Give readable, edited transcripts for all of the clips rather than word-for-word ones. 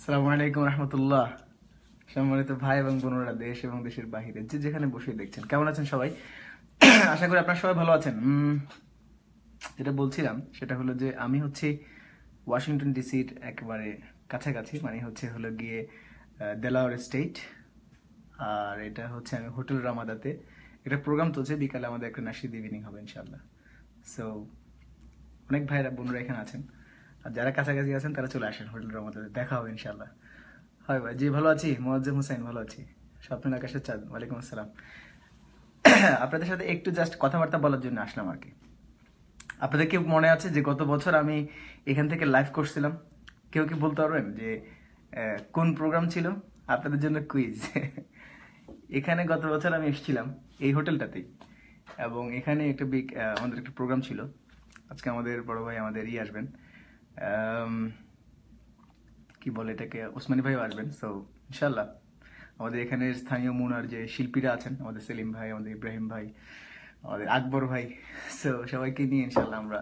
আসসালামু আলাইকুম রহমতুল্লাহ। সম্মানিত ভাই এবং বোনেরা দেশ এবং দেশের বাহিরে যে যেখানে বসে দেখছেন, কেমন আছেন সবাই? আশা করি আপনারা সবাই ভালো আছেন। যেটা বলছিলাম সেটা হলো যে আমি হচ্ছে ওয়াশিংটন ডিসির একেবারে কাছাকাছি, মানে হলো গিয়ে দেলাওয়ার স্টেট। আর এটা হচ্ছে আমি হোটেল রামাদাতে একটা প্রোগ্রাম চলছে, বিকালে আমাদের একটা নাশিদ ইভিনিং হবে ইনশাল্লাহ। সো অনেক ভাইরা বোনরা এখানে আছেন, আর যারা কাছাকাছি আছেন তারা চলে আসেন হোটেল রামাদাতে, দেখা হবে ইনশাল্লাহ। হয় ভাই, জি ভালো আছি। মোয়াজ্জেম হোসেন ভালো আছি। স্বপ্নের আকাশের চাঁদ, ওয়ালাইকুম আসসালাম। আপনাদের সাথে একটু জাস্ট কথাবার্তা বলার জন্য আসলাম আর কি। আপনাদের কি মনে আছে যে গত বছর আমি এখান থেকে লাইভ করছিলাম? কেউ কি বলতে পারবেন যে কোন প্রোগ্রাম ছিল? আপনাদের জন্য কুইজ। এখানে গত বছর আমি এসেছিলাম এই হোটেলটাতেই, এবং এখানে একটা বিগ আমাদের একটা প্রোগ্রাম ছিল। আজকে আমাদের বড় ভাই আমাদের আসবেন, কি বলে এটাকে, ওসমানী ভাইও আসবেন। সো ইনশাল্লাহ আমাদের এখানের স্থানীয় মুনার যে শিল্পীরা আছেন, আমাদের সেলিম ভাই, আমাদের ইব্রাহিম ভাই, আমাদের আকবর ভাই, সো সবাইকে নিয়ে ইনশাল্লাহ আমরা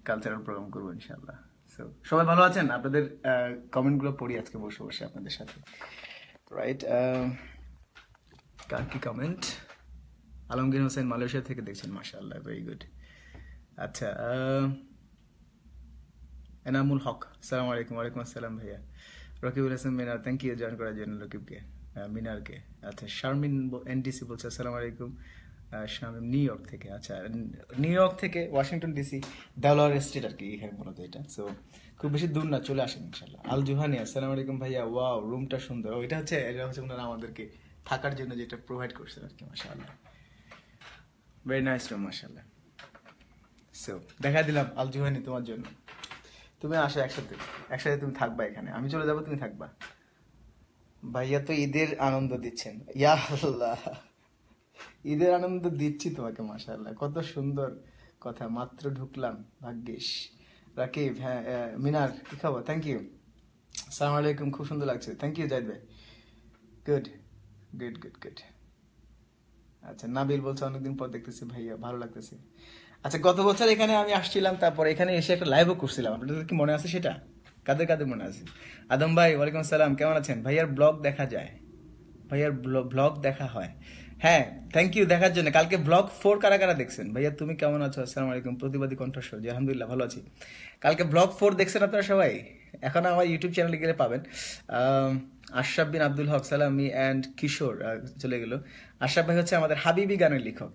কালচারাল প্রোগ্রাম করবো ইনশাল্লাহ। সো সবাই ভালো আছেন? আপনাদের কমেন্টগুলো পড়ি আজকে বসে বসে আপনাদের সাথে, রাইট? কার কি কমেন্ট? আলমগীর হোসেন মালয়েশিয়া থেকে দেখছেন, মাশাআল্লাহ, ভেরি গুড। আচ্ছা, এনামুল হক, আসসালামু আলাইকুম। ওয়ালাইকুম আসসালাম ভাইয়া। রকিবুল হাসান মিনার, থ্যাংক ইউ জয়েন করার জন্য রকিবকে, মিনারকে। আচ্ছা, শারমিন এনডিসি বলছে আসসালামু আলাইকুম। শারমিন নিউ ইয়র্ক থেকে। আচ্ছা, নিউ ইয়র্ক থেকে ওয়াশিংটন ডিসি দেওয়ার স্ট্রিট আর কি, এখানে মূলত এটা। সো খুব বেশি দূর না, চলে আসেন ইনশাল্লাহ। আল জুহানি, আসসালামু আলাইকুম ভাইয়া। ওয়াও, রুমটা সুন্দর। এটা হচ্ছে ওনারা আমাদেরকে থাকার জন্য যেটা প্রোভাইড করছেন আর কি, মাশাআল্লাহ, ভেরি নাইস রুম, মাশাআল্লাহ। সো দেখা দিলাম আল জুহানি তোমার জন্য। তুমি আসো, একসাথে একসাথে তুমি থাকবা এখানে, আমি চলে যাবো, তুমি থাকবা। ভাইয়া তো ঈদের আনন্দ দিচ্ছেন, ইয়া আল্লাহ, ঈদের আনন্দ দিচ্ছি তোমাকে, মাশাআল্লাহ, কত সুন্দর কথা। মাত্র ঢুকলাম, ভাগ্যিস। রাকিব, হ্যাঁ, মিনার, কি খবর? থ্যাংক ইউ, আসসালামু আলাইকুম, খুব সুন্দর লাগছে, থ্যাংক ইউ জাহিদ ভাই, গুড গুড গুড গুড। আচ্ছা, নাবিল বলছে অনেকদিন পর দেখতেছি ভাইয়া, ভালো লাগতেছে। আচ্ছা, গত বছর এখানে আমি আসছিলাম, তারপর এখানে এসে একটা লাইভও করছিলাম, আপনাদের কি মনে আছে সেটা? কাদের কাদের মনে আছে? আদম ভাই, ওয়ালাইকুম আসসালাম, কেমন আছেন? ভাইয়ার ব্লগ দেখা যায়, ভাইয়ার ব্লগ দেখা হয়। হ্যাঁ, থ্যাংক ইউ দেখার জন্য। কালকে ব্লগ 4 কারা কারা দেখছেন? ভাইয়া তুমি কেমন আছো? আসসালামু আলাইকুম। প্রতিবাদী কণ্ঠস্বর, জি আলহামদুলিল্লাহ ভালো আছি। কালকে ব্লগ 4 দেখছেন আপনারা সবাই? এখন আমার ইউটিউব চ্যানেলে গেলে পাবেন। আশরাফ বিন আব্দুল হক, সালামি অ্যান্ড কিশোর চলে গেল। আশরাফ ভাই হচ্ছে আমাদের হাবিবি গানের লেখক,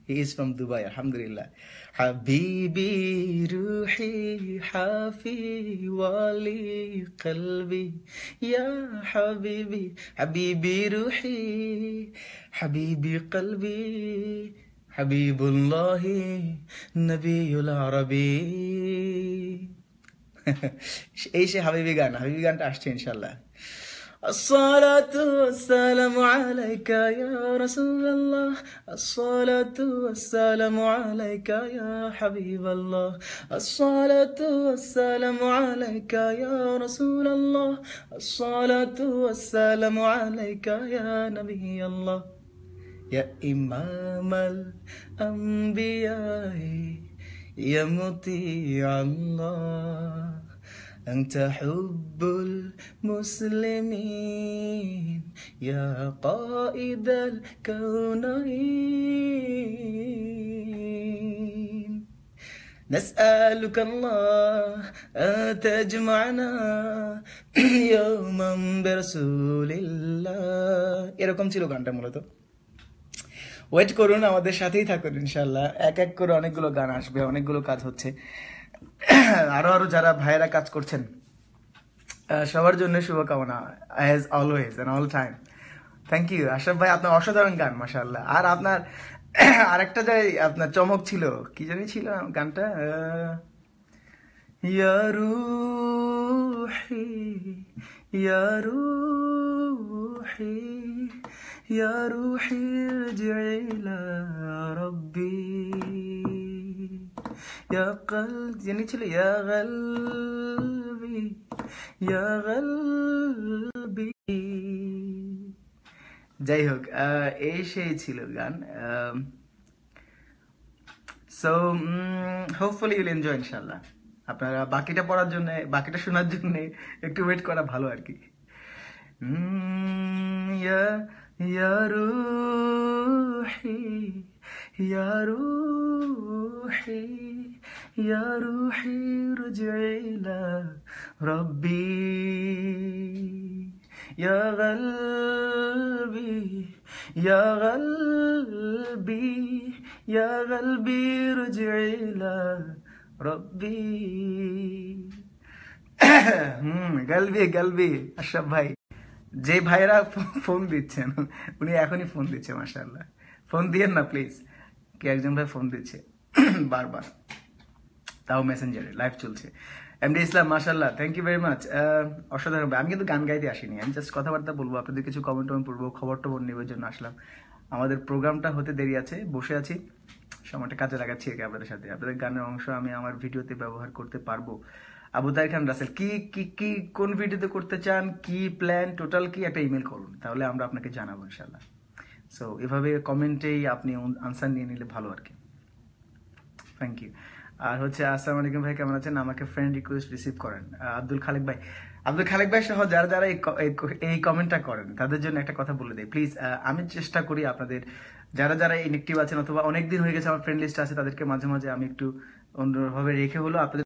হি ইজ ফ্রম দুবাই, আলহামদুলিল্লাহ। হাবিবি রুহি হাফি ওয়ালি কলবি ইয়া হাবিবি, হাবিবি রুহি হাবিবি কলবি হাবিবুল্লাহি নবিউল আরবি। এই সে হাবিবি গান, হাবিবি গানটা আসছে ইনশাল্লাহ। الصلاة والسلام عليك يا رسول الله، الصلاة والسلام عليك يا حبيب الله، الصلاة والسلام عليك يا رسول الله، الصلاة والسلام عليك يا نبي الله، يا إمام الأنبياء يا مطيع الله، أنت حب المسلمين يا قائد الكونين، نسألك الله أن تجمعنا يوما برسول الله। এরকম ছিল গানটা মূলত। ওয়েট করুন, আমাদের সাথেই থাকুন ইনশাল্লাহ। এক এক করে অনেকগুলো গান আসবে, অনেকগুলো কাজ হচ্ছে। আরো আরো যারা ভাইয়েরা কাজ করছেন, সবার জন্য শুভকামনা, as always and all time. Thank you Ashraf ভাই, আপনার অসাধারণ গান, মাশাআল্লাহ। আর আপনার আরেকটা যাই আপনার চমক ছিল, কি জানি ছিল গানটা, ইয়া রুহি ইয়া রুহি ইয়া রুহি ইরজি'i ইলা রাব্বি ইয়া কলবি, জানি ছিল ইয়া কলবি ইয়া কলবি। যাই হোক, এই সেই ছিল গান। সো হোপফুলি ইউল এনজয় ইনশাল্লাহ। আপনারা বাকিটা পড়ার জন্য, বাকিটা শোনার জন্য একটু ওয়েট করা ভালো আর কি। ইয়া ইয়া রুহি ইয়া রুহি ইয়া রুহি রুজি ইলা রব্বি ইয়া গলবি ইয়া গলবি ইয়া গলবি রুজি ইলা রব্বি। গলবি গলবি। আশরাফ ভাই, যে ভাইরা ফোন দিচ্ছেন উনি এখনই ফোন দিচ্ছে, মাশাআল্লাহ। ফোন দিয়েন না প্লিজ, কে একজন ভাই ফোন দিচ্ছে বারবার, তাও মেসেঞ্জারে, লাইভ চলছে। এমডি ইসলাম, মাশাআল্লাহ, থ্যাংক ইউ ভেরি মাচ। অসাধারণ ভাই। আমি কিন্তু গান গাইতে আসিনি, আমি জাস্ট কথাবার্তা বলবো, আপনাদের কিছু কমেন্ট পড়বো, খবর টবর নেবার জন্য আসলাম। আমাদের প্রোগ্রামটা হতে দেরি আছে, বসে আছি, সময়টা কাজে লাগাচ্ছি আর কি আপনাদের সাথে। আপনাদের গানের অংশ আমি আমার ভিডিওতে ব্যবহার করতে পারবো। আবু তাহের খান রাসেল, কি কি কি কোন ভিডিওতে করতে চান, কি প্ল্যান টোটাল, কি একটা ইমেল করুন, তাহলে আমরা আপনাকে জানাবো ইনশাল্লাহ। সো এভাবে কমেন্টেই আপনি আনসার নিয়ে নিলে ভালো আর কি। Thank you. আর হচ্ছে আসসালামু আলাইকুম ভাই, কেমন আছেন? আমাকে ফ্রেন্ড রিকোয়েস্ট রিসিভ করেন। আব্দুল খালেক ভাই, আব্দুল খালেক ভাই সহ যারা যারা এই কমেন্টটা করেন তাদের জন্য একটা কথা বলে দেয় প্লিজ। আমি চেষ্টা করি আপনাদের যারা যারা ইনএক্টিভ আছেন অথবা অনেকদিন হয়ে গেছে আমার ফ্রেন্ড লিস্ট আছে, তাদেরকে মাঝে মাঝে আমি একটু অন্যভাবে রেখে হলো আপনাদের।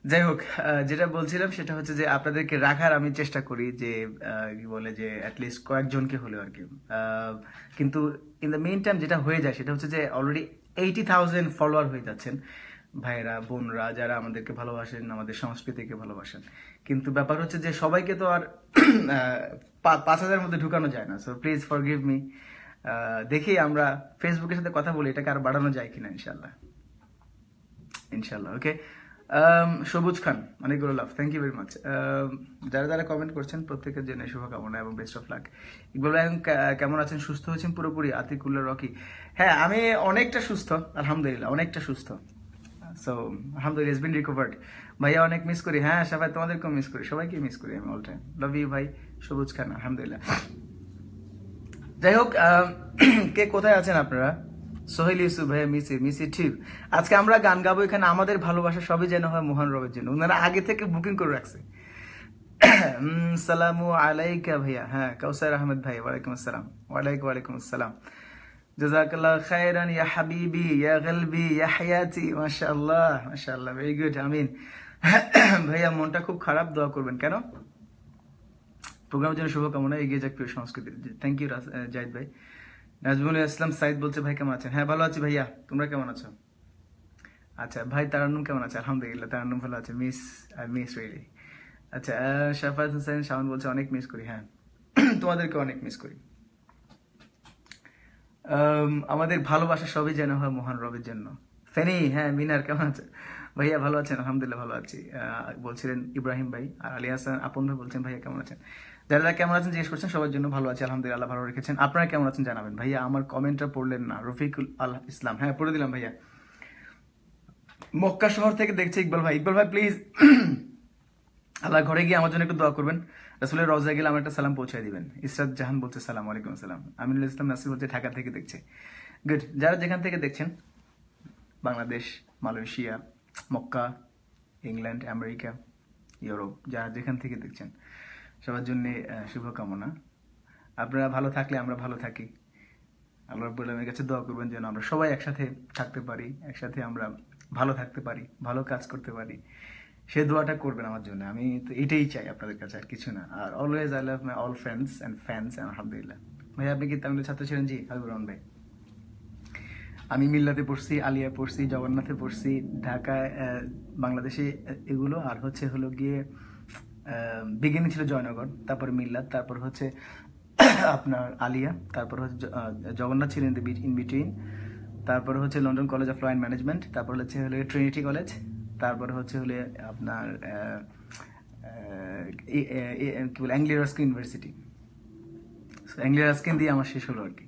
যাই হোক, যেটা বলছিলাম সেটা হচ্ছে যে আপনাদেরকে রাখার আমি চেষ্টা করি, যে কি বলে যে অ্যাটলিস্ট কয়েকজনকে হলেও আর কি। কিন্তু ইন দ্য মেইন টাইম যেটা হয়ে যায় সেটা হচ্ছে যে অলরেডি 80,000 ফলোয়ার হয়ে যাচ্ছেন ভাইরা বোনরা, যারা আমাদেরকে ভালোবাসেন, আমাদের সংস্কৃতিকে ভালোবাসেন। কিন্তু ব্যাপার হচ্ছে যে সবাইকে তো আর 5,000 মধ্যে ঢুকানো যায় না। So please forgive me. দেখি আমরা ফেসবুকের সাথে কথা বলি এটাকে আর বাড়ানো যায় কিনা, ইনশাল্লাহ ইনশাল্লাহ। ওকে। সবুজ খান, অনেকগুলো লাভ, থ্যাংক ইউ ভেরি মাচ। যারা যারা কমেন্ট করছেন প্রত্যেকের জন্য শুভকামনা এবং বেস্ট অফ লাক। ইকবাল ভাই কেমন আছেন? সুস্থ হয়েছেন পুরোপুরি? আতিকুল্লাহ রকি, হ্যাঁ আমি অনেকটা সুস্থ, আলহামদুলিল্লাহ অনেকটা সুস্থ। সো আলহামদুলিল্লাহ, ইজ বিন রিকভার্ড। ভাইয়া অনেক মিস করি, হ্যাঁ সবাই তোমাদেরকেও মিস করি, সবাইকে মিস করি আমি অল টাইম। লাভ ইউ ভাই সবুজ খান, আলহামদুলিল্লাহ। যাই হোক, কে কোথায় আছেন আপনারা? সোহেল ইউসুফ ভাইয়া, মিসি ঠিক। আজকে আমরা গান গাবো এখানে, আমাদের ভালোবাসা সবই যেন হয় মহান রবের জন্য। ওনারা আগে থেকে বুকিং করে রাখছে। সালামু আলাইকা ভাইয়া, হ্যাঁ কাউসার আহমেদ ভাই, ওয়ালাইকুম আসসালাম। ওয়ালাইকুম আসসালাম। জাযাকাল্লাহ খাইরান ইয়া হাবিবি ইয়া কলবি ইয়া হায়াতি। মাশাআল্লাহ মাশাআল্লাহ, ভেরি গুড, আমিন। ভাইয়া মনটা খুব খারাপ, দোয়া করবেন। কেন? প্রোগ্রামের জন্য শুভকামনা, এগিয়ে যাক প্রিয় সংস্কৃতি। থ্যাংক ইউ জাহিদ ভাই। নাজমুল ইসলাম সাইদ বলছে ভাই কেমন আছেন? হ্যাঁ ভালো আছি ভাইয়া, তোমরা কেমন আছো? আচ্ছা ভাই তারান্নুম কেমন আছে? আলহামদুলিল্লাহ, তারান্নুম ভালো আছে। Miss really. আচ্ছা, শাফাত হোসেন শাওন বলছে অনেক মিস করি। হ্যাঁ তোমাদেরকে অনেক মিস করি। আমাদের ভালোবাসা সবই যেন হয় মহান রবের জন্য। ফেনি, হ্যাঁ মিনার কেমন আছে? ভাইয়া ভালো আছেন? আলহামদুলিল্লাহ ভালো আছি। বলছিলেন ইব্রাহিম ভাই। আর আলী হাসান আপন ভাই বলছেন ভাইয়া কেমন আছেন? যারা যারা কেমন আছেন জিজ্ঞেস করছেন, সবার জন্য ভালো আছে আলহামদুলিল্লাহ, আল্লাহ ভালো রেখেছেন। আপনারা কেমন আছেন জানাবেন। ভাইয়া আমার কমেন্টটা পড়লেন না, রফিকুল আল ইসলাম, হ্যাঁ পড়ে দিলাম ভাইয়া। মক্কা শহর থেকে দেখছে ইকবাল ভাই। ইকবাল ভাই প্লিজ আল্লাহ ঘরে গিয়ে আমার জন্য একটু দোয়া করবেন, রাসূলের রওজায় গেলে আমার একটা সালাম পৌঁছায় দিবেন। ইসরাত জাহান বলছে সালাম আলাইকুম আসসালাম। আমিনুল ইসলাম নাসির বলছে ঢাকা থেকে দেখছে। গুড, যারা যেখান থেকে দেখছেন, Bangladesh, Malaysia, Mecca, England, America, Europe, যারা যেখান থেকে দেখছেন সবার জন্য শুভকামনা। আপনারা ভালো থাকলে আমরা ভালো থাকি। আল্লাহ রাব্বুল আলামিনের কাছে দোয়া করবেন যেন আমরা সবাই একসাথে থাকতে পারি, একসাথে আমরা ভালো থাকতে পারি, ভালো কাজ করতে পারি। সে দোয়াটা করবেন আমার জন্য, আমি তো এটাই চাই আপনাদের কাছে, আর কিছু না। আর always I love my all friends and fans, আলহামদুলিল্লাহ। ভাই আপনি কি তামিলের ছাত্র ছিলেন? জি হাবিবুর রহমান ভাই। আমি মিল্লাতে পড়ছি, আলিয়া পড়ছি, জগন্নাথে পড়ছি, ঢাকায়, বাংলাদেশে এগুলো। আর হলো গিয়ে বিজ্ঞানী ছিল জয়নগর, তারপর মিল্লাত, তারপর হচ্ছে আপনার আলিয়া, তারপর হচ্ছে জগন্নাথ ছিলেন ইন বিটুইন, তারপর হচ্ছে London College of Law and Management, তারপর হচ্ছে ট্রিনিটি কলেজ, তারপর হচ্ছে আপনার কি বলে Anglia Ruskin University. Anglia Ruskin দিয়ে আমার শেষ হলো আর কি।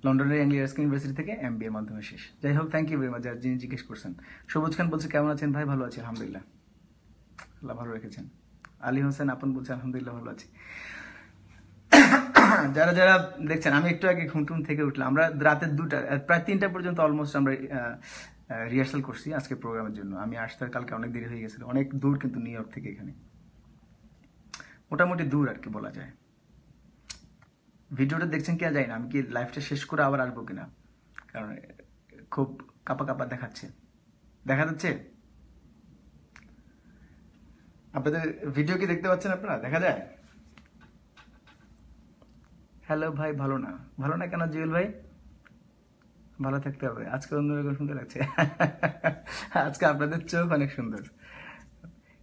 লন্ডনের অ্যাংলিও রাস্কিন ইউনিভার্সিটি থেকে MBA মাধ্যমে শেষ। যাই হোক, থ্যাংক ইউ ভেরি মাচ যিনি জিজ্ঞেস করছেন। সবুজ খান বলছে কেমন আছেন ভাই? ভালো আছি আলহামদুলিল্লাহ, আল্লাহ ভালো রেখেছেন। আলী হোসেন আপন বলছে আলহামদুলিল্লাহ ভালো আছি। যারা যারা দেখছেন, আমি একটু আগে ঘুমটুম থেকে উঠলাম। আমরা রাতে 2টা প্রায় 3টা পর্যন্ত অলমোস্ট আমরা রিহার্সাল করছি আজকে প্রোগ্রামের জন্য। আমি আসতে কালকে অনেক দেরি হয়ে গেছিল, অনেক দূর কিন্তু নিউ ইয়র্ক থেকে এখানে। মোটামুটি দূর আর কি বলা যায়। ভিডিওটা দেখছেন কি যায় না, আমি কি লাইভটা শেষ করে আবার আসবো কিনা, কারণ খুব কাপা কাপা দেখাচ্ছে। দেখা যাচ্ছে আপনাদের ভিডিও কি দেখতে পাচ্ছেন আপনারা? দেখা যায়? হ্যালো ভাই, ভালো না? ভালো না কেন জুয়েল ভাই? ভালো থাকতে হবে। আজকে অন্যরকম সুন্দর লাগছে। আজকে আপনাদের চোখ অনেক সুন্দর।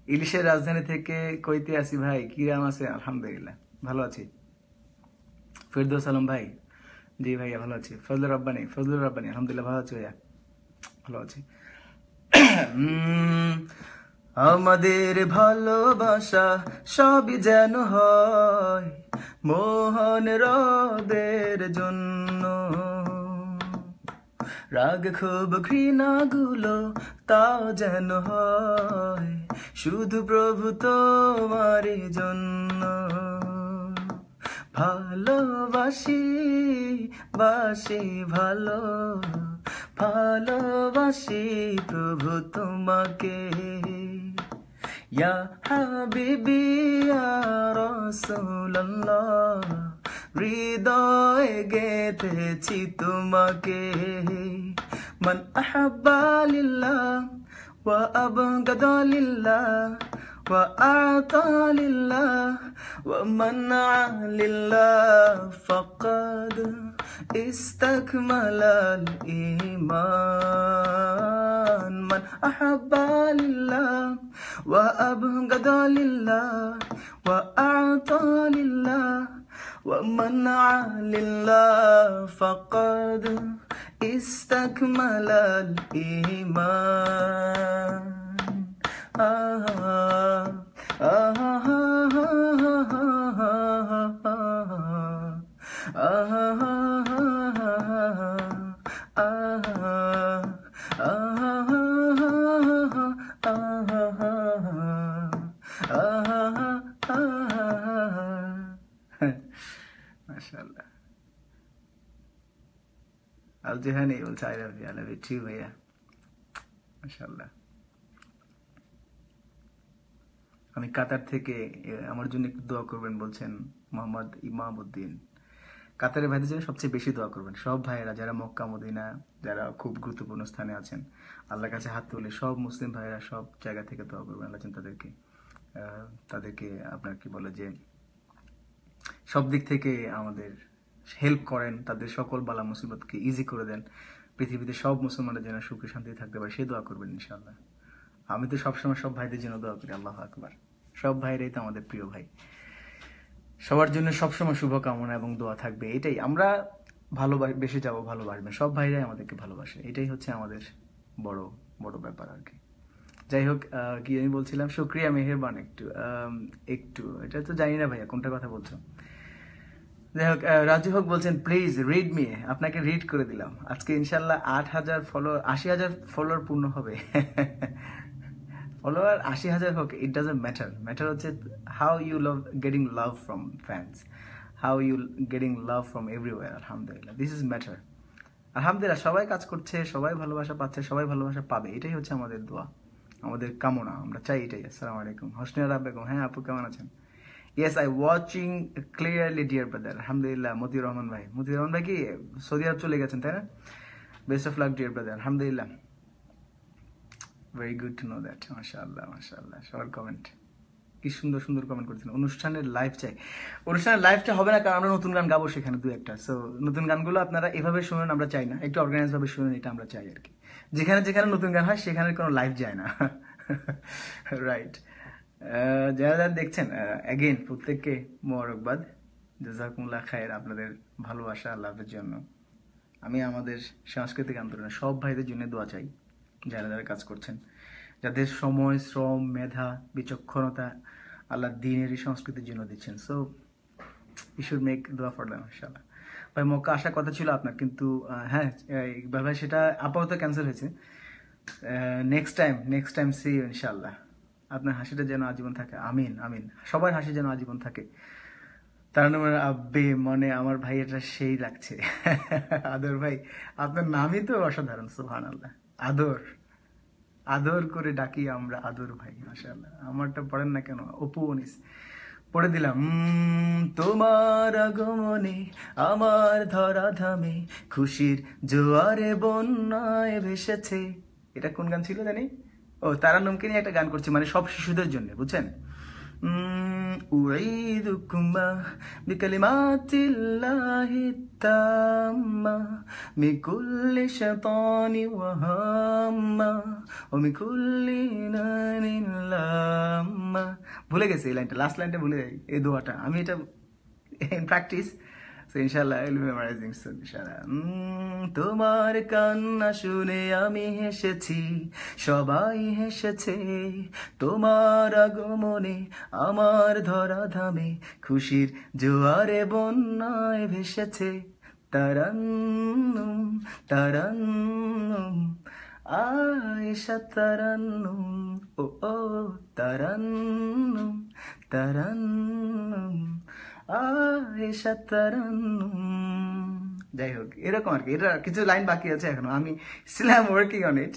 ইলিশের রাজধানী থেকে কইতে আসি ভাই, কিরাম আছে? আলহামদুলিল্লাহ ভালো আছি। ফিরদৌস আলম ভাই, জি ভাইয়া ভালো আছি। ফজলুর রব্বানি আলহামদুলিল্লাহ ভালো আছি ভাইয়া, ভালো আছি। আমাদের ভালোবাসা সবই যেন হয় মোহন রদের জন্য, রাগ খুব ঘৃণাগুলো তাও যেন হয় শুধু প্রভু তোমার জন্য। ভালোবাসি বাসি ভালো, ভালোবাসি প্রভু তোমাকে, ইয়া হাবিবি ইয়া রাসূলুল্লাহ, হৃদয়ে গেঁথেছি তোমাকে। মান আহাব্বা লিল্লাহ ওয়া আবগাদা লিল্লাহ ওয়া আতা লিল্লাহ ওয়া মানআ লিল্লাহ ফাকাদ ইস্তাকমালাল ঈমান। মান আহাব্বা লিল্লাহ ওয়া আবগাদা লিল্লাহ ওয়া আতা লিল্লাহ ومنع لله فقد استكمل الإيمان. মাশাআল্লাহ। আল জেহানি বলছে আই লাভ ইউ টু ভাইয়া, মাশাআল্লাহ। আমি কাতার থেকে, আমার জন্য একটু দোয়া করবেন বলছেন মোহাম্মদ ইমামউদ্দিন। কাতারের ভাইদের জন্য সবচেয়ে বেশি দোয়া করবেন সব ভাইয়েরা, যারা মক্কা মদিনা, যারা খুব গুরুত্বপূর্ণ স্থানে আছেন। আল্লাহর কাছে হাত তুলে সব মুসলিম ভাইয়েরা সব জায়গা থেকে দোয়া করবেন, আল্লাহ তাদেরকে আপনার কি বলে যে সব দিক থেকে আমাদের হেল্প করেন, তাদের সকল বালা মুসিবতকে ইজি করে দেন, পৃথিবীতে সব মুসলমানরা যেন সুখে শান্তিতে থাকতে পারে, সে দোয়া করবেন ইনশাআল্লাহ। আমি তো সবসময় সব ভাইদের জন্য দোয়া করি, আল্লাহু আকবার। সব ভাইরাই তো আমাদের প্রিয় ভাই, সবার জন্য সবসময় শুভকামনা এবং দোয়া থাকবে। এটাই আমরা বেশি যাবো, ভালোবাসবেন, সব ভাইরাই আমাদেরকে ভালোবাসে, এটাই হচ্ছে আমাদের বড় বড় ব্যাপার আর কি। যাই হোক, কি আমি বলছিলাম, শুক্রিয়া মেহেরবান। একটু এটা তো জানি না ভাইয়া কোনটা কথা বলছো। যাই হোক, রাজু হক বলছেন প্লিজ রিড মি, আপনাকে রিড করে দিলাম। আজকে ইনশাল্লাহ 8,000 ফলোয়ার, 80,000 ফলোয়ার পূর্ণ হবে। ফলোয়ার 80,000 হোক, ইট ডাজন্ট ম্যাটার হচ্ছে how you love getting love from fans, how you getting love from everywhere. আলহামদুলিল্লাহ, দিস ইজ ম্যাটার। আলহামদুলিল্লাহ, সবাই কাজ করছে, সবাই ভালোবাসা পাচ্ছে, সবাই ভালোবাসা পাবে, এটাই হচ্ছে আমাদের দোয়া, আমাদের কামনা, আমরা চাই এটাই। আসসালামু আলাইকুম হোসনিয়া বেগম, হ্যাঁ আপু কেমন আছেন? Yes I watching clearly deer brother. আলহামদুলিল্লাহ। মতিউর রহমান ভাই কি সৌদি আরব চলে গেছেন তাই না? Best of luck dear brother. আলহামদুলিল্লাহ, very good to know that. মাশাআল্লাহ মাশাআল্লাহ, সবার কমেন্ট কি সুন্দর সুন্দর কমেন্ট করছেন। অনুষ্ঠানের লাইভ চাই, অনুষ্ঠানের লাইভটা হবে না কারণ আমরা নতুন গান গাবো সেখানে দু একটা। সো নতুন গানগুলো আপনারা এভাবে শুনেন, আমরা চাই না, একটু অর্গানাইজ ভাবে শুনেন, এটা আমরা চাই আর কি। যেখানে যেখানে নতুন গান হয় সেখানে কোনো লাইভ যায় না। রাইট। যারা যারা দেখছেন, অ্যাগেন প্রত্যেককে মোবারকবাদ, জাযাকুমুল্লাহ খায়ের, আপনাদের ভালোবাসা লাভের জন্য। আমি আমাদের সাংস্কৃতিক আন্দোলনে সব ভাইদের জন্য দোয়া চাই, যারা যারা কাজ করছেন, যাদের সময়, শ্রম, মেধা, বিচক্ষণতা আল্লাহ দ্বীনেরই সংস্কৃতির জন্য দিচ্ছেন। সো ইউ শুড মেক দোয়া ফর দেম ইনশাআল্লাহ। ভাই মক্কা আসার কথা ছিল আপনার, কিন্তু হ্যাঁ ইকবাল ভাই সেটা আপাতত ক্যান্সেল হয়েছে। নেক্সট টাইম সি ইউ ইনশাআল্লাহ। আপনার হাসিটা যেন আজীবন থাকে, আমিন আমিন। সবার হাসি যেন আজীবন থাকে। তার নাম আব্বে, মানে আমার ভাই এটা সেই লাগছে। আদর ভাই, আপনার নামই তো অসাধারণ, সুবহানাল্লাহ। আদর করে ডাকি আমরা আদর ভাই, মাশাআল্লাহ। আমারটা পড়েন না কেন? অপু অনিস পড়ে দিলাম তোমার আগমনে আমার ধরা ধামে খুশির জোয়ারে বন্যায় ভেসেছে। এটা কোন গান ছিল জানি? ও তারান্নুমকে নিয়ে একটা গান করছি, মানে সব শিশুদের জন্য, বুঝছেন? উঈদুকুমা বিকালিমাতিল্লাহি তাম্মা মিন কুল্লি শাইতানি ওয়া হাম্মা ওয়া মিন কুল্লি নাইনিন লাম্মা। ভুলে গেছি এই লাইনটা, লাস্ট লাইনটা ভুলে যাই, এই দোয়াটা। আমি এটা ইন প্র্যাকটিস, সো ইনশাআল্লাহ আই উইল বি মেমোরাইজিং সুন ইনশাআল্লাহ। তোমার কান্না শুনে আমি হেসেছি, সবাই হেসেছে। তোমার আগমনে আমার ধরা ধামে খুশির জোয়ারে বন্যায় ভেসেছে। তারান্নুম তারান্নুম আয়েশা তারান্নুম, ও ও তারান্নুম তারান্নুম আয়েশা তারান্নুম। যাই হোক, এরকম আর কি। এটা কিছু লাইন বাকি আছে এখনো, আমি still I am working on it.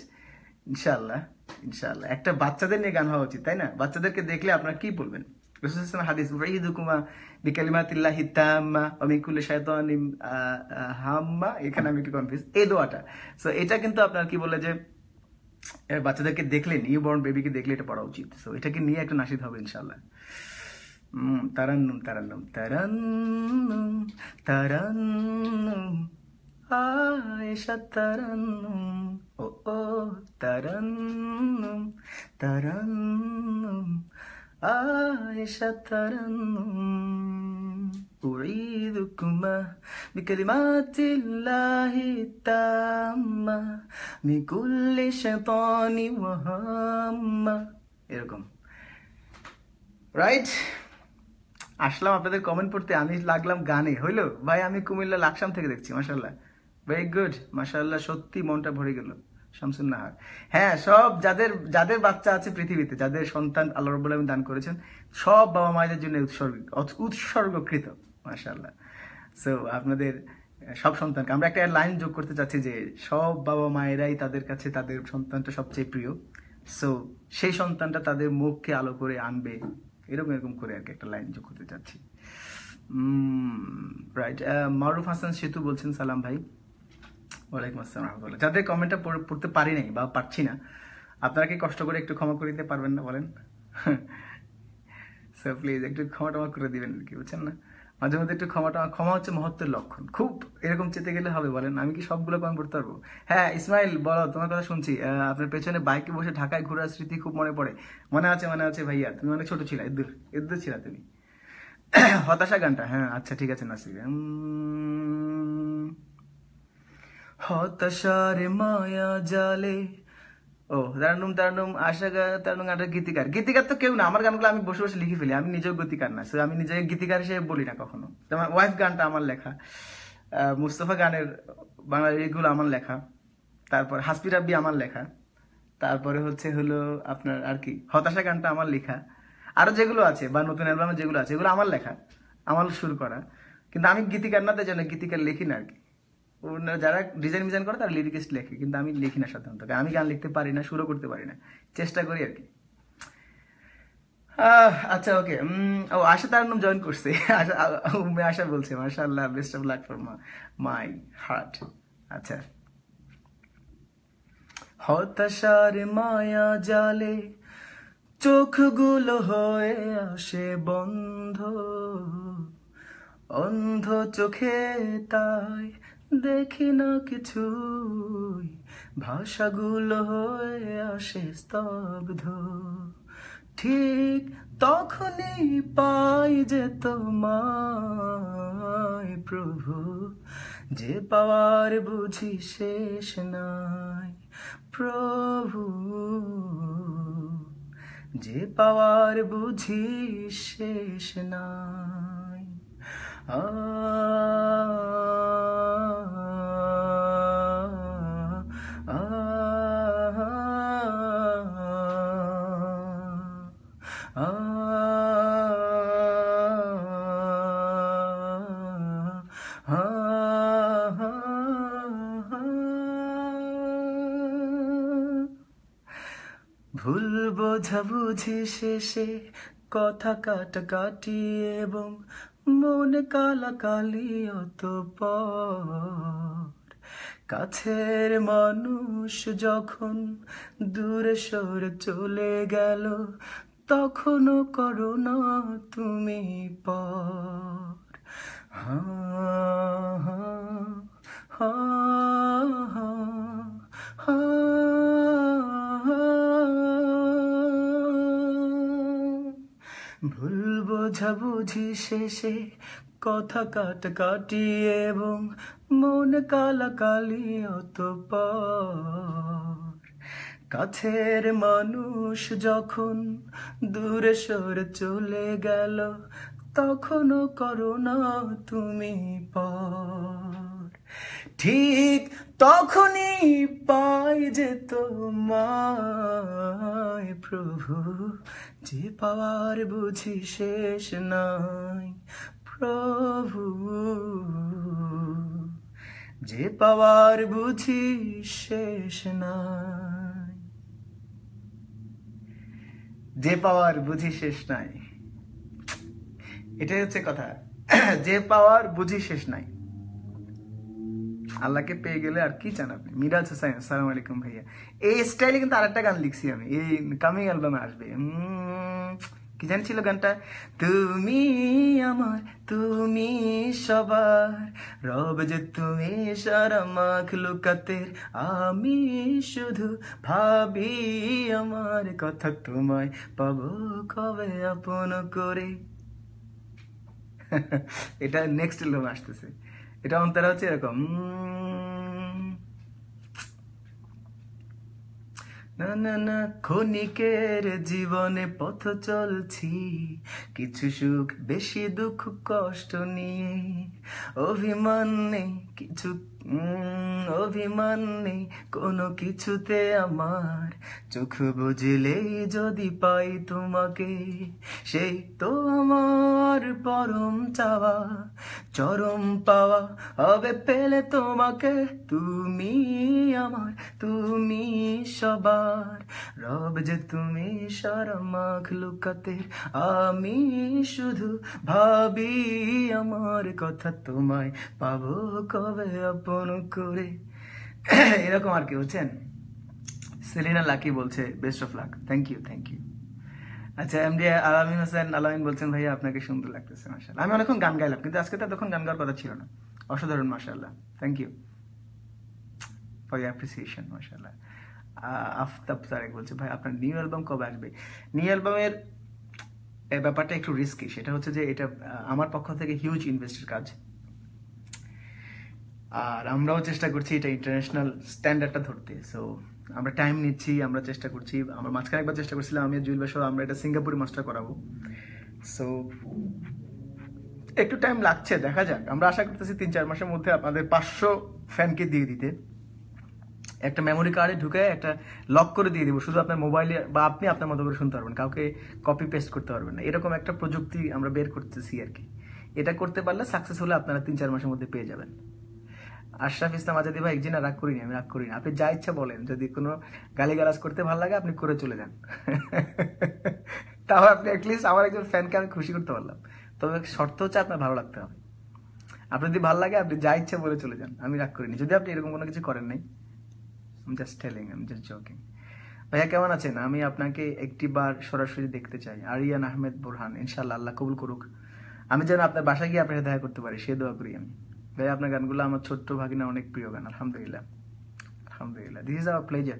ইনশাআল্লাহ ইনশাআল্লাহ। একটা বাচ্চাদের নিয়ে গান হওয়া উচিত, তাই না? বাচ্চাদেরকে দেখলে আপনারা কি বলবেন? রাসূল সাল্লাল্লাহু আলাইহি ওয়াসাল্লাম হাদিস, উঈদুকুমা বিকালিমাতিল্লাহি তাম্মা ওয়া মিন কুল্লি শাইতানিন হাম্মা। এখানে আমি একটু কনফিউজ, এই দোয়াটা। সো এটা কিন্তু আপনার কি বলে যে বাচ্চাদেরকে দেখলে, নিউ বর্ন বেবিকে দেখলে এটা পড়া উচিত। সো এটাকে নিয়ে একটা নাশিদ হবে ইনশাআল্লাহ। তারান্নুম তারান্নুম তারান্নুম তারান্নুম আয়েশা তারান্নুম, ও ও তারান্নুম তারান্নুম আয়েশা তারান্নুম। উঈদুকুমা বিকালিমাতিল্লাহি তাম্মা মিন কুল্লি শাইতানি ওয়া হাম্মা। এরকম, রাইট? আসলাম আপনাদের কমেন্ট পড়তে, আমি লাগলাম গানে। হইলো ভাই, আমি কুমিল্লা লাকসাম থেকে দেখছি। মাশাআল্লাহ, ভেরি গুড, মাশাআল্লাহ। সত্যি মনটা ভরে গেল। শামসুন নাহার, হ্যাঁ, সব যাদের যাদের বাচ্চা আছে পৃথিবীতে, যাদের সন্তান আল্লাহ রাব্বুল আলামিন দান করেছেন, সব বাবা মায়েদের জন্য উৎসর্গকৃত। মাশাআল্লাহ। সো আপনাদের সব সন্তানকে আমরা একটা লাইন যোগ করতে চাচ্ছি যে সব বাবা মায়েরাই তাদের কাছে তাদের সন্তানটা সবচেয়ে প্রিয়। সো সেই সন্তানটা তাদের মুখকে আলো করে আনবে, এরকম এরকম করে আর কি একটা লাইন যোগ করতে চাচ্ছি। রাইট। মারুফ হাসান সেতু বলছেন, সালাম ভাই। ওয়ালাইকুম আসসালাম রাহমাতুল্লাহ। যাদের কমেন্টটা পড়তে পারি নাই বা পারছি না, আপনারা কি কষ্ট করে একটু ক্ষমা করে দিতে পারবেন না বলেন? সো প্লিজ একটু ক্ষমা টমা করে দিবেন আর কি, বুঝছেন না? মাঝে মধ্যে একটু ক্ষমা হচ্ছে মহত্বের লক্ষণ। খুব এরকম চেতে গেলে হবে বলেন? আমি কি সবগুলো কমেন্ট পড়তে পারবো? হ্যাঁ ইসমাইল, বলো, তোমার কথা শুনছি। আপনার পেছনে বাইকে বসে ঢাকায় ঘোরার স্মৃতি খুব মনে পড়ে। মনে আছে ভাইয়া, তুমি অনেক ছোট ছিলা, এদ্দুর ছিলা তুমি। হতাশা গানটা, হ্যাঁ আচ্ছা ঠিক আছে নাসির। হতাশার মায়া জালে, ও তারান্নুম তারান্নুম আশা তারান্নুম গানটা গীতিকার। গীতিকার তো কেউ না, আমার গানগুলো আমি বসে বসে লিখে ফেলি। আমি নিজেও গীতিকার না, আমি নিজেকে গীতিকার হিসেবে বলি না কখনো। যেমন ওয়াইফ গানটা আমার লেখা, মুস্তফা গানের বাংলা লিরিকগুলো আমার লেখা, তারপর হাসপি রাব্বি আমার লেখা, তারপরে হলো আপনার আর কি হতাশা গানটা আমার লেখা, আরো যেগুলো আছে বা নতুন অ্যালবামে যেগুলো আছে এগুলো আমার লেখা, আমার সুর করা। কিন্তু আমি গীতিকার না, তাই জন্য গীতিকার লিখি না আর কি। যারা ডিজাইন করে তারা লিরিকিস্ট লেখে, কিন্তু আমি লিখি না সাধারণত। আমি গান লিখতে পারি না, সুরও করতে পারি না, চেষ্টা করি আর কি। আচ্ছা ওকে। ও আশা তারান্নুম জয়েন করছে, আশা বলছে মাশাআল্লাহ, best of luck for my heart. আচ্ছা, হতাশার মায়া জালে চোখগুলো হয়ে আসে বন্ধ, অন্ধ চোখে তাই দেখি না কিছুই, ভাষাগুলো হয়ে আসে স্তব্ধ। ঠিক তখনই পাই যে তোমায় প্রভু, যে পাওয়ার বুঝি শেষ নাই প্রভু, যে পাওয়ার বুঝি শেষ নাই। আ ভুল বোঝাবুঝি শেষে কথা কাটাকাটি এবং মন কালাকালি অতঃপর কাছের মানুষ যখন দূরে সরে চলে গেল তখনও করো না তুমি পর হা হা হা হা হা ভুল বোঝাবুঝি শেষে কথা কাটাকাটি এবং মন কালাকালি অতঃপর কাছের মানুষ যখন দূরে সরে চলে গেল তখনও করো না তুমি পর ঠিক তখনই পাই যে তোমায় প্রভু যে পাওয়ার বুঝি শেষ নাই প্রভু যে পাওয়ার বুঝি শেষ নাই যে পাওয়ার বুঝি শেষ নাই এটাই হচ্ছে কথা যে পাওয়ার বুঝি শেষ নাই আল্লাহকে পেয়ে গেলে আর কি চান আপনি মিরাজ হোসেন আসসালামু আলাইকুম ভাইয়া এই স্টাইলে কিন্তু আরেকটা গান লিখছি আমি এই কামিং অ্যালবামে আসবে কি জানছিল গানটা তুমি আমার তুমি সবার রব যে তুমি সারা মাখলুকাতের আমি শুধু ভাবি আমার কথা তোমায় পাবো কবে আপন করে এটা নেক্সট অ্যালবাম আসতেছে এটা অন্তরা হচ্ছে এরকম না না না ক্ষণিকের জীবনে পথ চলছি কিছু সুখ বেশি দুঃখ কষ্ট নিয়ে অভিমান নেই কিছু অভিমান নেই কোনো কিছুতে আমার চোখ বুঝলেই যদি পাই তোমাকে সেই তো আমার পরম চাওয়া চরম পাওয়া হবে পেলে তোমাকে তুমি আমার তুমি সবার রব যে তুমি সারা মাখলুকাতের আমি শুধু ভাবি আমার কথা তোমায় পাবো কবে আপন করে এরকম আর কি বুঝছেন সেলিনা লাকি বলছে best of luck thank you আচ্ছা এমডি আলামিন হোসেন আলামিন বলছেন ভাইয়া আপনাকে সুন্দর লাগতেছে মাশাআল্লাহ আমি অনেকক্ষণ গান গাইলাম কিন্তু আজকে তো তখন গান গাওয়ার কথা ছিল না অসাধারণ মাশাআল্লাহ thank you for your appreciation মাশাআল্লাহ আফতাব তারেক বলছে ভাই আপনার নিউ অ্যালবাম কবে আসবে নিউ অ্যালবামের ব্যাপারটা একটু রিস্কি সেটা হচ্ছে যে এটা আমার পক্ষ থেকে হিউজ ইনভেস্টের কাজ আর আমরাও চেষ্টা করছি এটা ইন্টারন্যাশনাল স্ট্যান্ডার্ডটা ধরতে সো আমরা টাইম নিচ্ছি আমরা চেষ্টা করছি আমরা মাঝখানে একবার চেষ্টা করছিলাম আমি জুয়েল বাসা আমরা এটা সিঙ্গাপুরে মাস্টার করাবো সো একটু টাইম লাগছে দেখা যাক আমরা আশা করতেছি 3-4 মাসের মধ্যে আপনাদের 500 ফ্যানকে দিয়ে দিতে একটা মেমোরি কার্ডে ঢুকে একটা লক করে দিয়ে দিব শুধু আপনার মোবাইলে বা আপনি আপনার মতো করে শুনতে পারবেন কাউকে কপি পেস্ট করতে পারবেন না এরকম একটা প্রযুক্তি আমরা বের করতেছি আর কি এটা করতে পারলে সাকসেস হলে আপনারা 3-4 মাসের মধ্যে পেয়ে যাবেন আশরাফ ইসলাম আজাদি ভাই একদিন রাগ করিনি আমি রাগ করিনি আপনি যা ইচ্ছা বলেন যদি কোনো গালিগালাজ করতে ভালো লাগে আপনি করে চলে যান তাও আপনি অ্যাটলিস্ট আমার একজন ফ্যানকে আমি খুশি করতে পারলাম তবে শর্ত হচ্ছে আপনার ভালো লাগতে হবে আপনার যদি ভালো লাগে আপনি যা ইচ্ছা বলে চলে যান আমি রাগ করিনি যদি আপনি এরকম কোনো কিছু করেন নাই I'm just telling, I'm just joking. ভাইয়া কেমন আছেন আমি আপনাকে একটিবার সরাসরি দেখতে চাই আরিয়ান আহমেদ বোরহান ইনশাআল্লাহ আল্লাহ কবুল করুক আমি যেন আপনার বাসায় গিয়ে আপনার সাথে দেখা করতে পারি সে দোয়া করি আমি ভাইয়া আপনার গানগুলো আমার ছোট্ট ভাগিনা অনেক প্রিয় গান আলহামদুলিল্লাহ দিস ইজ আওয়ার প্লেজার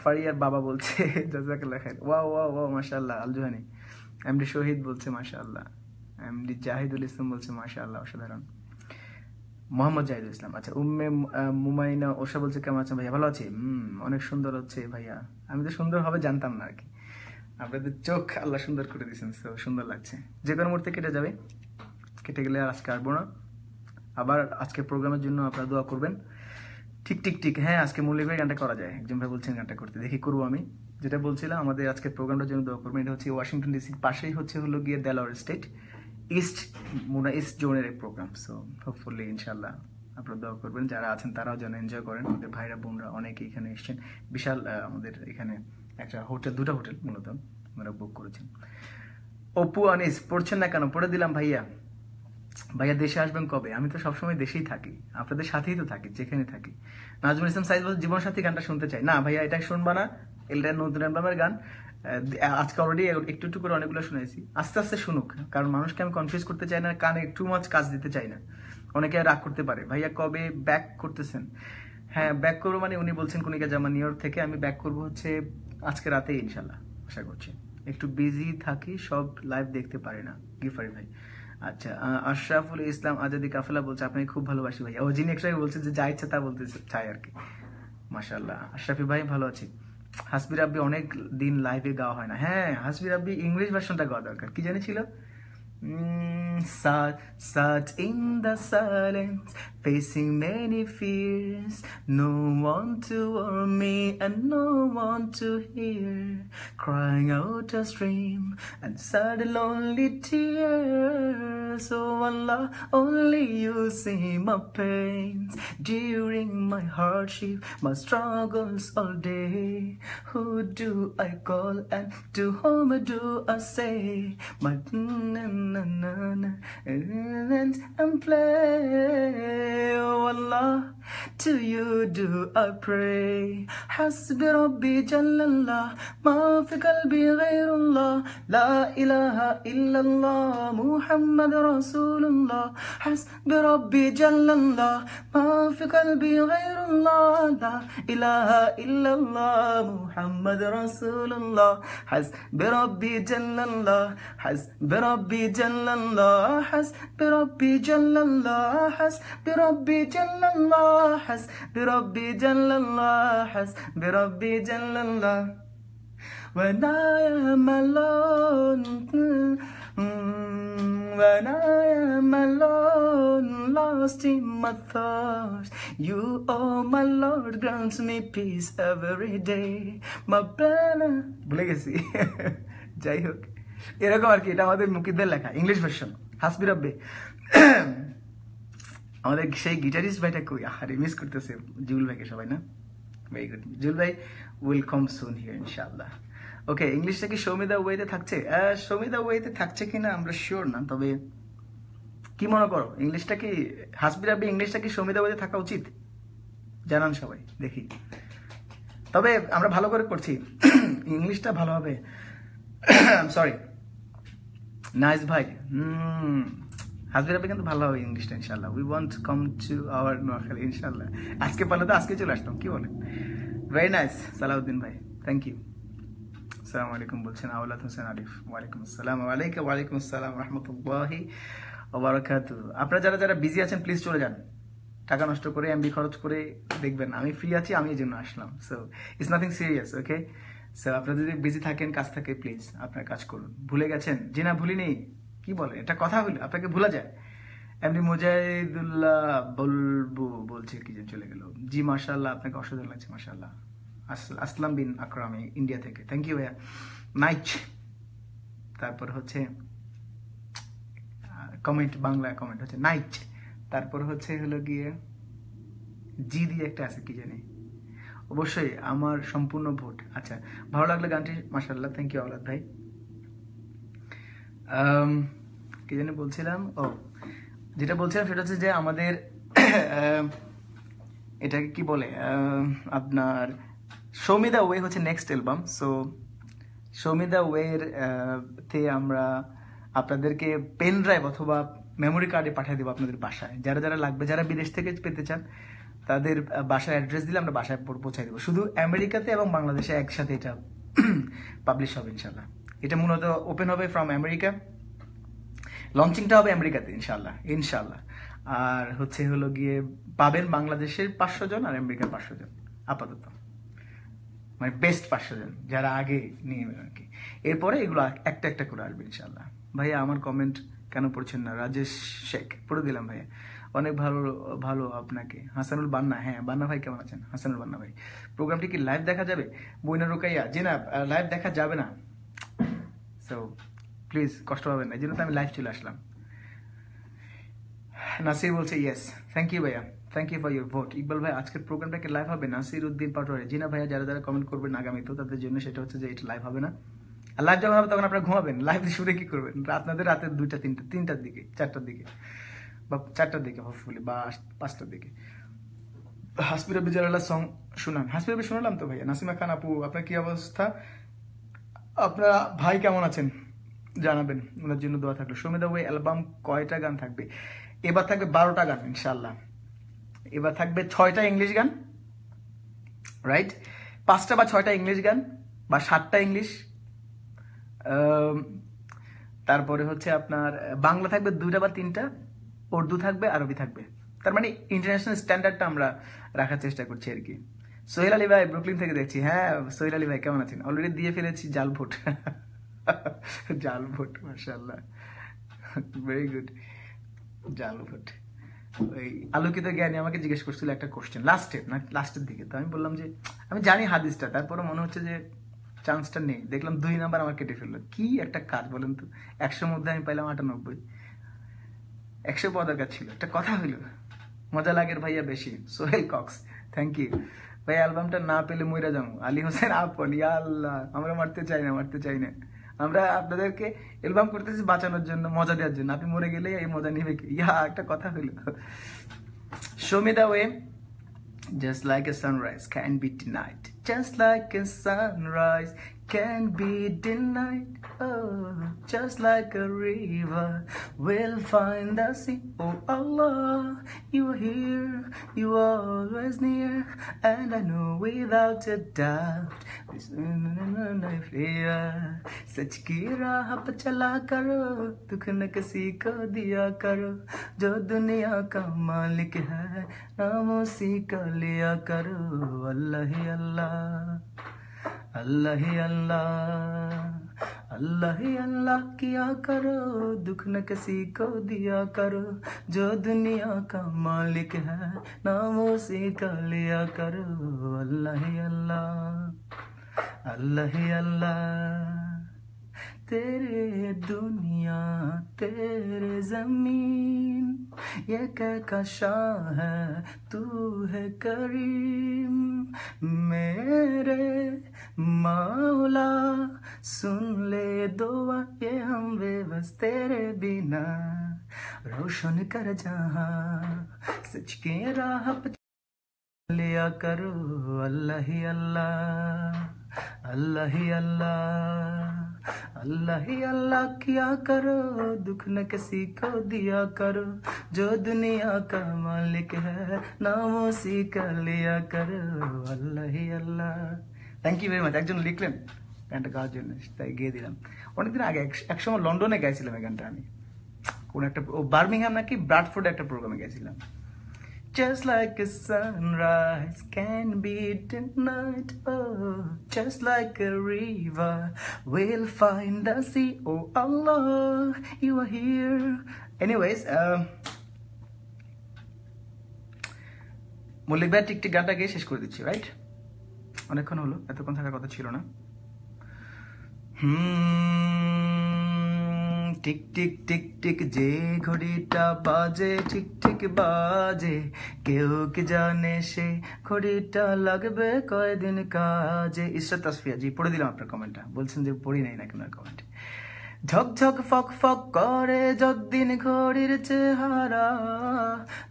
ফারিয়ার বাবা বলছে জাযাকাল্লাহ খাইর ওয়াও মাশাআল্লাহ আল জোহানি এমডি শহীদ বলছে মাশাআল্লাহ এমডি জাহিদুল ইসলাম বলছে মাশাআল্লাহ অসাধারণ মোহাম্মদ জাহিদুল ইসলাম আচ্ছা উম্মে মুমাইনা ওশা বলছে কেমন আছেন ভাইয়া ভালো আছি অনেক সুন্দর হচ্ছে ভাইয়া আমি তো সুন্দর হবে জানতাম না আর কি আপনাদের চোখ আল্লাহ সুন্দর করে দিয়েছেন তো সুন্দর লাগছে যে কোনো মুহূর্তে কেটে যাবে কেটে গেলে আর আজকে আসবো না আবার আজকে প্রোগ্রামের জন্য আপনারা দোয়া করবেন ঠিক হ্যাঁ আজকে মৌলিক ভাই গানটা করা যায় একজন ভাই বলছেন গানটা করতে দেখি করবো আমি যেটা বলছিলাম আমাদের আজকের প্রোগ্রামটার জন্য দোয়া করবেন এটা হচ্ছে ওয়াশিংটন ডিসির পাশেই হলো গিয়ে দেলাওয়ার স্টেট ইস্ট জোনের এক প্রোগ্রাম সো হোপফুলি ইনশাল্লাহ আপনারা দোয়া করবেন যারা আছেন তারাও যেন এনজয় করেন আমাদের ভাইরা বোনরা অনেকে এখানে এসছেন বিশাল আমাদের এখানে একটা হোটেল 2টা হোটেল মূলত ওরা বুক করেছেন। অপু আনিস পড়ছেন না কেন? পড়ে দিলাম ভাইয়া। ভাইয়া দেশে আসবেন কবে? আমি তো সবসময় দেশেই থাকি, আপনাদের সাথেই তো থাকি, যেখানে থাকি। নাজমুল ইসলাম সাইদ বলছে জীবন সাথী গানটা শুনতে চাই। না ভাইয়া, এটা শুনবা না, এটা নতুন অ্যালবামের গান। আজকে অলরেডি একটু একটু করে অনেকগুলো শুনেছি, আস্তে আস্তে শুনুক, কারণ মানুষকে আমি কনফিউজ করতে চাই না, কানে টু মাচ কাজ দিতে চাই না, অনেকে রাগ করতে পারে। ভাইয়া কবে ব্যাক করতেছেন? হ্যাঁ ব্যাক করবো, মানে উনি বলছেন কনিকা জামা নিউ ইয়র্ক থেকে, আমি ব্যাক করবো হচ্ছে আজকে রাতেই ইনশাল্লাহ, আশা করছি। একটু বিজি থাকি, সব লাইভ দেখতে পারি না। গিফারি ভাই, আচ্ছা। আশরাফুল ইসলাম আজাদি কাফেলা বলছে আপনাকে খুব ভালোবাসি ভাইয়া। ও যিনি একসাথে বলছে যে যা ইচ্ছা তা বলতে চাই আর কি। মাশাআল্লাহ আশরাফি ভাই ভালো আছি। হাসবি রাব্বি অনেক দিন লাইভে গাওয়া হয় না। হ্যাঁ হাসবি রাব্বি ইংলিশ ভার্সনটা গাওয়া দরকার। কি জানি ছিল? Sat in the silence, facing many fears. No one to warn me and no one to hear. Crying out a stream and sad lonely tears. Oh Allah, only you see my pains during my hardship, my struggles all day. Who do I call and to whom do I say my and play? Oh Allah, to you do I pray. Hasbi Rabbi Jallallah, ma fi qalbi ghayrullah, la ilaha illallah, Muhammad Rasulullah. Hasbi Rabbi Jallallah, ma fi qalbi ghayrullah, la ilaha illallah, Muhammad Rasulullah. Hasbi Rabbi Jallallah, hasbi Rabbi Jallallah, hasbi Rabbi Jallallah, hasbi Rabbi Jallallah, hasbi Rabbi Jallallah, hasbi Rabbi Jallallah. When I am alone, when I am alone, lost in my thoughts, you, oh my Lord, grants me peace every day. My banner, ভুলে গেছি। যাই হোক, এরকম আর কি। এটা আমাদের মুকিদদের লেখা, ইংলিশ ভার্সন। হাসবি রাব্বি আমাদের সেই গিটারিস্ট ভাইটা কই? আরে মিস করতেছে জুল ভাইকে সবাই, না? ভেরি গুড, জুল ভাই উইল কাম সুন হিয়ার ইনশাআল্লাহ। ওকে, ইংলিশটা কি শো মি দ্য ওয়েতে থাকছে? শো মি দ্য ওয়েতে থাকছে কিনা আমরা শিওর না, তবে কি মনে করো ইংলিশটা কি, হাসবি রাব্বি ইংলিশটা কি শো মি দ্য ওয়েতে থাকা উচিত? জানান সবাই, দেখি। তবে আমরা ভালো করে করছি, ইংলিশটা ভালো হবে। সরি নাইস ভাই, হাসবি রাব্বি কিন্তু ভালো হবে ইংলিশটা ইনশাআল্লাহ। We want come to our Noakhali ইনশাআল্লাহ। আজকে পারলে তো আজকে চলে আসতাম, কি বলেন? ভেরি নাইস সালাউদ্দিন ভাই, থ্যাংক ইউ। আসসালামু আলাইকুম বলছেন আওলাদ হোসেন আরিফ। ওয়ালাইকুম আসসালাম। ওয়ালাইকুম আসসালাম রহমতুল্লাহি ওয়া বারাকাতুহু। আপনারা যারা যারা বিজি আছেন প্লিজ চলে যান, টাকা নষ্ট করে এমবি খরচ করে দেখবেন আমি ফ্রি আছি, আমি এই জন্য আসলাম। So it's nothing serious, okay? So আপনারা যদি বিজি থাকেন, কাজ থাকে, প্লিজ আপনার কাজ করুন। ভুলে গেছেন? জি না ভুলিনি। কি বলে, এটা কথা হইলো, আপনাকে ভুলা যায়? এমনি মুজাহিদুল্লাহ বলবো বলছে কি যে চলে গেল। জি মাশাআল্লাহ, আপনাকে অসাধারণ লাগছে মাশাআল্লাহ। আসলাম বিন আকরাম ইন্ডিয়া থেকে, থ্যাংক ইউ ভাইয়া। নাইচ, তারপর হচ্ছে কমেন্ট, বাংলা কমেন্ট হচ্ছে নাইচ, তারপর হচ্ছে হলো গিয়ে জি দিয়ে একটা আছে কি জানি, অবশ্যই আমার সম্পূর্ণ ভোট। আচ্ছা, ভালো লাগলো গানটি মাশাআল্লাহ, থ্যাংক ইউ আওলাদ ভাই। কি জানি বলছিলাম, ও যেটা বলছিলাম সেটা হচ্ছে যে আমাদের এটাকে কি বলে, আপনার শো মি দ্য ওয়ে হচ্ছে next album. So show me the ওয়ের তে আমরা আপনাদেরকে পেন ড্রাইভ অথবা মেমোরি কার্ডে পাঠিয়ে দেবো আপনাদের বাসায়, যারা যারা লাগবে, যারা বিদেশ থেকে পেতে চান তাদের বাসার অ্যাড্রেস দিলে আমরা বাসায় পৌঁছাই দেবো। শুধু আমেরিকাতে এবং বাংলাদেশে একসাথে এটা পাবলিশ হবে ইনশাল্লাহ। এটা মূলত ওপেন হবে ফ্রম আমেরিকা, লঞ্চিংটা হবে আমেরিকাতে ইনশাল্লাহ ইনশাল্লাহ। আর হচ্ছে হলো গিয়ে পাবেন বাংলাদেশের 500 জন আর আমেরিকার 500 জন আপাতত, মানে বেস্ট 500 জন যারা আগে নিয়ে নেবেন আর কি। এরপরে এগুলো একটা একটা করে আসবে ইনশাল্লাহ। ভাইয়া আমার কমেন্ট কেন পড়ছেন না? রাজেশ শেখ পড়ে দিলাম ভাইয়া, অনেক ভালো ভালো আপনাকে। হাসানুল বান্না, হ্যাঁ বান্না ভাই কেমন আছেন? হাসানুল বান্না ভাই, প্রোগ্রামটি কি লাইভ দেখা যাবে? বইনা রোকাইয়া, যে না লাইভ দেখা যাবে না, সো প্লিজ কষ্ট পাবেন না, এই জন্য তো আমি লাইভ চলে আসলাম। নাসির বলছে ইয়েস, থ্যাংক ইউ ভাইয়া, thank you for your vote. Iqbal ভাই আজকের প্রোগ্রামটা কি লাইভ হবে? নাসির উদ্দিন পাটোয়ারি, জি না ভাইয়া, যারা যারা কমেন্ট করবেন আগামী তো তাদের জন্য সেটা হচ্ছে যে এটা লাইভ হবে না, আর লাইভ যখন হবে তখন আপনারা ঘুমাবেন, লাইভ শুনে কি করবেন? আপনাদের রাতের 2টা 3টার দিকে, 4টার দিকে, বা 4টার দিকে হোপফুলি, বা 5টার দিকে। হাসপিরা বিজারালা সং শুনান, হাসপিরা শোনালাম তো ভাইয়া। নাসিমা খান আপু, আপনার কি অবস্থা? আপনারা ভাই কেমন আছেন জানাবেন, ওনার জন্য দোয়া থাকলো। সৌমিদা ওই অ্যালবাম কয়টা গান থাকবে? এবার থাকবে 12টা গান ইনশাল্লাহ। এবার থাকবে 6টা ইংলিশ গান, রাইট? 5টা বা 6টা ইংলিশ গান, বা 7টা ইংলিশ। তারপরে হচ্ছে আপনার বাংলা থাকবে 2টা বা 3টা, উর্দু থাকবে, আরবি থাকবে। তার মানে ইন্টারন্যাশনাল স্ট্যান্ডার্ডটা আমরা রাখার চেষ্টা করছি আর কি। সোহেল আলী ভাই ব্রুকলিন থেকে দেখছি। হ্যাঁ সোহেল আলী ভাই কেমন আছেন? অলরেডি দিয়ে ফেলেছি জাল ভোট। জাল ভোট, মাশাআল্লাহ, ভেরি গুড। জাল ভোট। ওই আলোকিত জ্ঞানী আমাকে জিজ্ঞেস করছিল একটা কোশ্চেন লাস্টের দিকে, তো আমি বললাম যে আমি জানি হাদিসটা, তারপরে মনে হচ্ছে যে চান্সটা নেই। দেখলাম 2 নাম্বার আমার কেটে ফেললো। কি একটা কাজ বলেন তো, 100 মধ্যে আমি পাইলাম 98। 100 পাওয়া দরকার ছিল। একটা কথা হইলো, মজা লাগের ভাইয়া বেশি। সোহেল কক্স, থ্যাংক ইউ ভাই। অ্যালবামটা না পেলে মইরা যাবো। আলী হোসেন আপন, ইয়া আল্লাহ, আমরা মারতে চাই না। আমরা আপনাদেরকে অ্যালবাম করতেছি বাঁচানোর জন্য, মজা দেওয়ার জন্য। আপনি মরে গেলে এই মজা নিবে কি? ইয়া একটা কথা হইলো। Show me the way. Just like a sunrise can be denied. Just like a sunrise can be denied. Oh, just like a river will find the sea. Oh Allah, you are here, you are always near, and I know without a doubt this सच की राह पर चला करो, दुख न किसी को दिया करो, जो दुनिया का मालिक है नाम उसी का लिया करो। अल्लाह ही अल्लाह, अल्लाह ही अल्लाह, अल्लाह ही अल्लाह किया करो, दुख न किसी को दिया करो, जो दुनिया का मालिक है नाम उसी का लिया करो। अल्लाह ही अल्लाह, अल्लाह ही अल्लाह। तेरे दुनिया तेरे जमीन ये कहकशा है, तू है करीम मेरे मौला, सुन ले दुआ ये हम बेबस तेरे बिना, रोशन कर जहां सच की राह पे लिया करो। अल्लाह ही अल्लाह, अल्लाह ही अल्लाह, अल्लाह ही अल्लाह किया करो, दुख न किसी को दिया करो, जो दुनिया का मालिक है नाम उसी का लिया करो। अल्लाह ही अल्लाह। Thank you very much. একজন লিখলেন গানটা গাওয়ার জন্য, তাই গিয়ে দিলাম। অনেকদিন আগে একসময় লন্ডনে গাইছিলাম এই গানটা আমি, কোন একটা বার্মিংহাম নাকি ব্রাডফোর্ডে একটা প্রোগ্রামে গেছিলাম। Just like a sunrise can be denied, oh, just like a river we'll find the sea. Oh Allah, you are here. Anyways, Mallick ভাই টিকটিক গানটা গিয়ে শেষ করে দিচ্ছি, রাইট? অনেকক্ষণ হলো, এতক্ষণ থাকার কথা ছিল না। টিক টিক টিক টিক যে ঘড়িটা বাজে, ঠিক ঠিক বাজে, কেউ কি জানে সে ঘড়িটা লাগবে কয়দিন কাজে। ইসরাত তাসফিয়া জি, পড়ে দিলাম আপনার কমেন্টটা, বলছেন যে পড়ি নাই নাকি আপনার কমেন্ট। ঝকঝক ফক ফক করে যতদিন ঘড়ির চেহারা,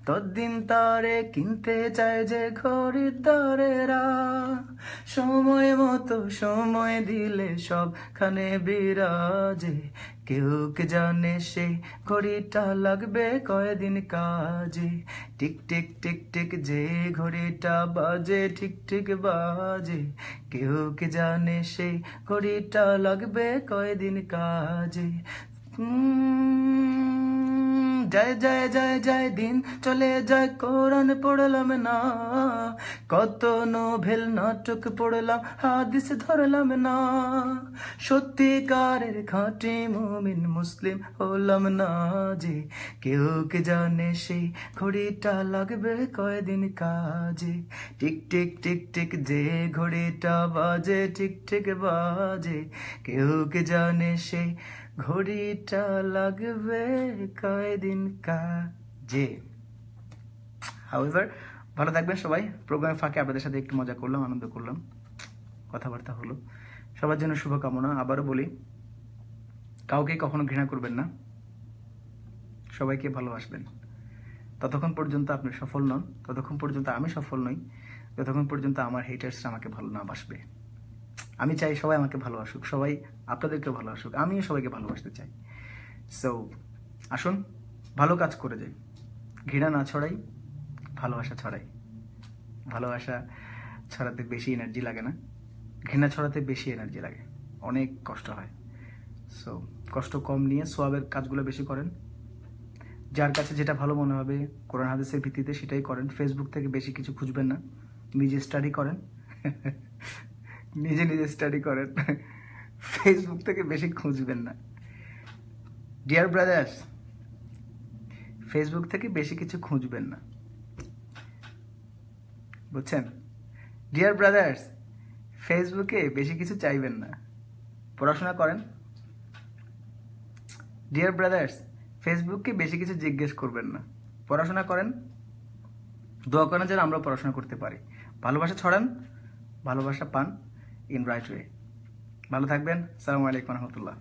ততদিন তারে কিনতে চায় যে খরিদ্দারেরা, সময় মতো সময় দিলে সবখানে বিরাজে, কেউ কে জানে সে ঘড়িটা লাগবে কয়দিন কাজে। টিক টিক টিক টিক যে ঘড়িটা বাজে, ঠিক ঠিক বাজে, কেউ কে জানে সে ঘড়িটা লাগবে কয়দিন কাজে। জয় জয় জয় জয় দিন চলে যায়, কোরআন পড়লাম না, কত নোভেল নাটক পড়লাম, হাদিস ধরলাম না, সত্যিকারের খাঁটি মুমিন মুসলিম হলাম না যে, কেউ কে জানে সেই ঘড়িটা লাগবে কয়দিন কাজে। টিক টিক টিক টিক যে ঘড়িটা বাজে, ঠিক ঠিক বাজে, কেউ কে জানে সেই ঘড়িটা লাগবে কয়দিন কাজে। হাউএভার, ভালো থাকবেন সবাই। প্রোগ্রামের ফাঁকে আপনাদের সাথে একটু মজা করলাম, আনন্দ করলাম, কথাবার্তা হলো। সবার জন্য শুভকামনা। আবারও বলি, কাউকে কখনো ঘৃণা করবেন না, সবাইকে ভালোবাসবেন। ততক্ষণ পর্যন্ত আপনি সফল নন, ততক্ষণ পর্যন্ত আমি সফল নই, যতক্ষণ পর্যন্ত আমার হেটার্সরা আমাকে ভালো না বাসবে। আমি চাই সবাই আমাকে ভালোবাসুক, সবাই আপনাদেরকে ভালোবাসুক, আমিও সবাইকে ভালোবাসতে চাই। সো আসুন ভালো কাজ করে যাই, ঘৃণা না ছড়াই, ভালোবাসা ছড়াই। ভালোবাসা ছড়াতে বেশি এনার্জি লাগে না, ঘৃণা ছড়াতে বেশি এনার্জি লাগে, অনেক কষ্ট হয়। সো কষ্ট কম নিয়ে সোয়াবের কাজগুলো বেশি করেন। যার কাছে যেটা ভালো মনে হবে কোরআন হাদিসের ভিত্তিতে সেটাই করেন। ফেসবুক থেকে বেশি কিছু খুঁজবেন না, নিজে স্টাডি করেন। নিজে নিজে স্টাডি করেন, ফেসবুক থেকে বেশি খুঁজবেন না। ডিয়ার ব্রাদার্স, ফেসবুক থেকে বেশি কিছু খুঁজবেন না, বুঝছেন? ডিয়ার ব্রাদার্স, ফেসবুকে বেশি কিছু চাইবেন না, পড়াশোনা করেন। ডিয়ার ব্রাদার্স, ফেসবুককে বেশি কিছু জিজ্ঞেস করবেন না, পড়াশোনা করেন। দোয়া করেন যেন আমরা পড়াশোনা করতে পারি। ভালোবাসা ছড়ান, ভালোবাসা পান ইন রাইট ওয়ে। ভালো থাকবেন। আসসালামু আলাইকুম রহমতুল্লাহ।